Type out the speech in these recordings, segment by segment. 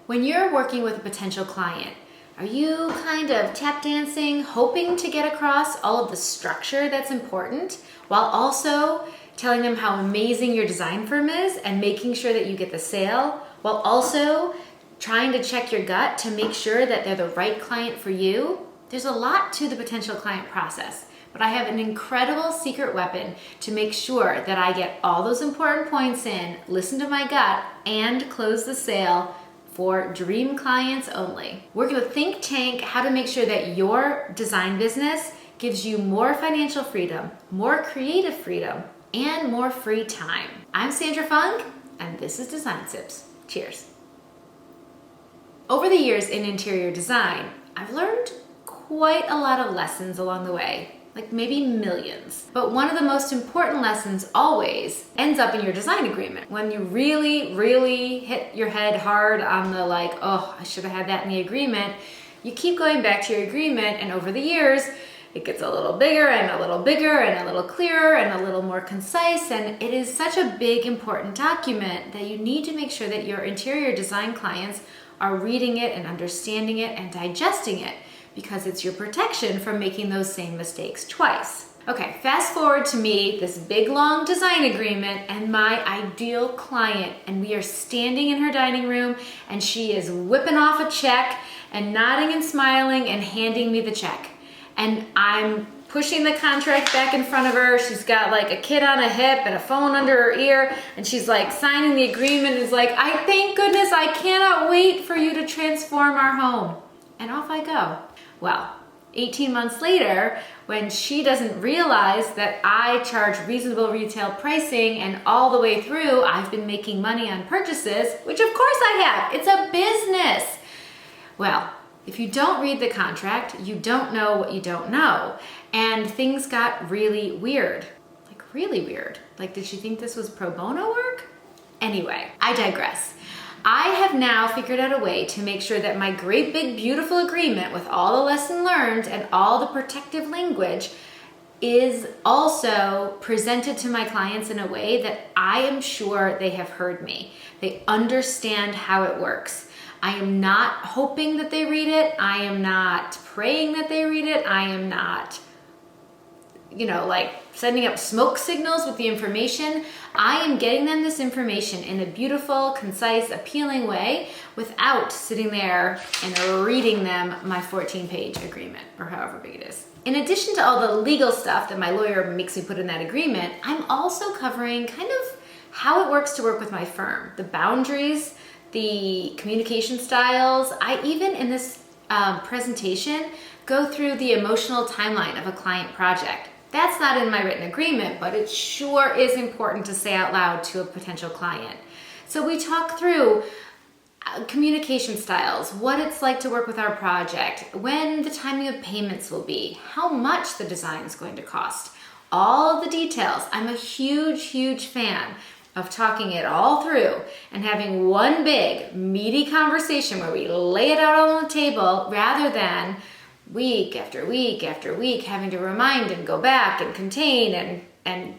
When you're working with a potential client, are you kind of tap dancing, hoping to get across all of the structure that's important, while also telling them how amazing your design firm is and making sure that you get the sale, while also trying to check your gut to make sure that they're the right client for you? There's a lot to the potential client process, but I have an incredible secret weapon to make sure that I get all those important points in, listen to my gut, and close the sale for dream clients only. We're gonna think tank how to make sure that your design business gives you more financial freedom, more creative freedom, and more free time. I'm Sandra Funk, and this is Design Sips. Cheers. Over the years in interior design, I've learned quite a lot of lessons along the way, like maybe millions. But one of the most important lessons always ends up in your design agreement. When you really hit your head hard on the I should have had that in the agreement, you keep going back to your agreement, and over the years, it gets a little bigger and a little bigger and a little clearer and a little more concise. And it is such a big, important document that you need to make sure that your interior design clients are reading it and understanding it and digesting it, because it's your protection from making those same mistakes twice. Okay, fast forward to me, this big long design agreement and my ideal client, and we are standing in her dining room and she is whipping off a check and nodding and smiling and handing me the check. And I'm pushing the contract back in front of her. She's got like a kid on a hip and a phone under her ear, and she's like signing the agreement and is like, I thank goodness, I cannot wait for you to transform our home. And off I go. Well, 18 months later, when she doesn't realize that I charge reasonable retail pricing and all the way through I've been making money on purchases, which of course I have, it's a business. Well, if you don't read the contract, you don't know what you don't know. And things got really weird, like really weird. Like, did she think this was pro bono work? Anyway, I digress. I have now figured out a way to make sure that my great big beautiful agreement with all the lesson learned and all the protective language is also presented to my clients in a way that I am sure they have heard me. They understand how it works. I am not hoping that they read it. I am not praying that they read it. I am not sending up smoke signals with the information. I am getting them this information in a beautiful, concise, appealing way without sitting there and reading them my 14-page agreement, or however big it is. In addition to all the legal stuff that my lawyer makes me put in that agreement, I'm also covering kind of how it works to work with my firm, the boundaries, the communication styles. I even in this presentation go through the emotional timeline of a client project. That's not in my written agreement, but it sure is important to say out loud to a potential client. So we talk through communication styles, what it's like to work with our project, when the timing of payments will be, how much the design is going to cost, all of the details. I'm a huge fan of talking it all through and having one big meaty conversation where we lay it out on the table, rather than week after week after week having to remind and go back and contain and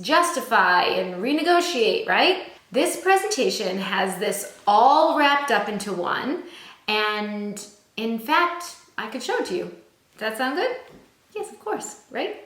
justify and renegotiate, right? This presentation has this all wrapped up into one, and in fact, I could show it to you. Does that sound good? Yes, of course, right?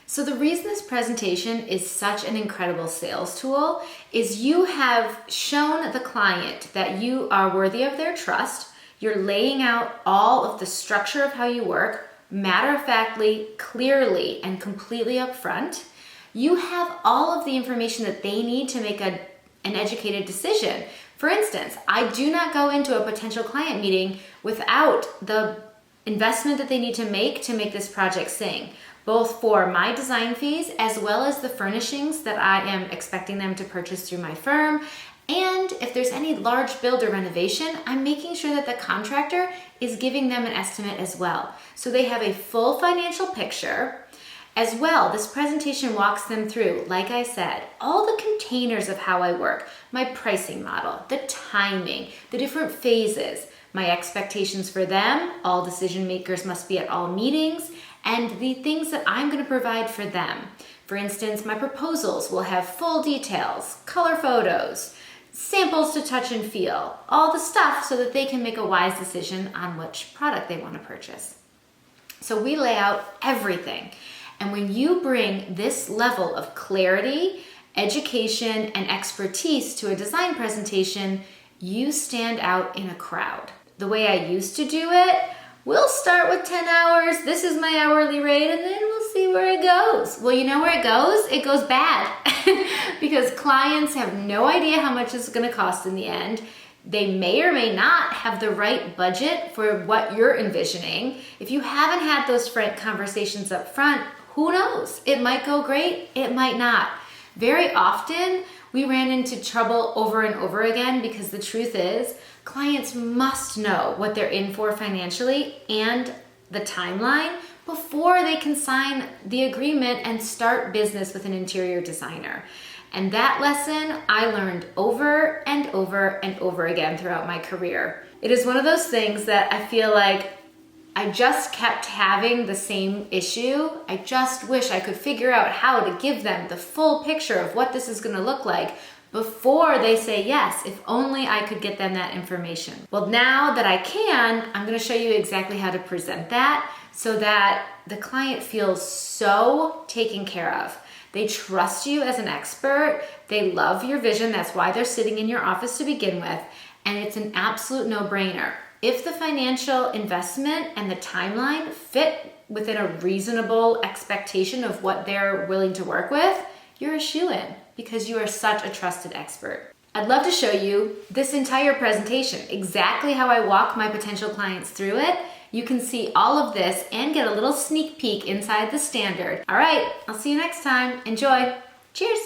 So the reason this presentation is such an incredible sales tool is you have shown the client that you are worthy of their trust. You're laying out all of the structure of how you work, matter-of-factly, clearly, and completely upfront. You have all of the information that they need to make an educated decision. For instance, I do not go into a potential client meeting without the investment that they need to make this project sing, both for my design fees as well as the furnishings that I am expecting them to purchase through my firm. And if there's any large build or renovation, I'm making sure that the contractor is giving them an estimate as well, so they have a full financial picture. As well, this presentation walks them through, like I said, all the containers of how I work, my pricing model, the timing, the different phases, my expectations for them, all decision makers must be at all meetings, and the things that I'm going to provide for them. For instance, my proposals will have full details, color photos, samples to touch and feel, all the stuff so that they can make a wise decision on which product they want to purchase. So we lay out everything. And when you bring this level of clarity, education, and expertise to a design presentation, you stand out in a crowd. The way I used to do it, we'll start with 10 hours, this is my hourly rate, and then we'll see where it goes. Well, you know where it goes? It goes bad because clients have no idea how much it's gonna cost in the end. They may or may not have the right budget for what you're envisioning. If you haven't had those frank conversations up front, who knows? It might go great, it might not. Very often, we ran into trouble over and over again because the truth is, clients must know what they're in for financially and the timeline before they can sign the agreement and start business with an interior designer. And that lesson I learned over and over and over again throughout my career. It is one of those things that I feel like I just kept having the same issue. I just wish I could figure out how to give them the full picture of what this is gonna look like before they say yes, if only I could get them that information. Well, now that I can, I'm gonna show you exactly how to present that so that the client feels so taken care of. They trust you as an expert. They love your vision. That's why they're sitting in your office to begin with. And it's an absolute no-brainer. If the financial investment and the timeline fit within a reasonable expectation of what they're willing to work with, you're a shoo-in because you are such a trusted expert. I'd love to show you this entire presentation, exactly how I walk my potential clients through it. You can see all of this and get a little sneak peek inside the standard. All right, I'll see you next time. Enjoy. Cheers.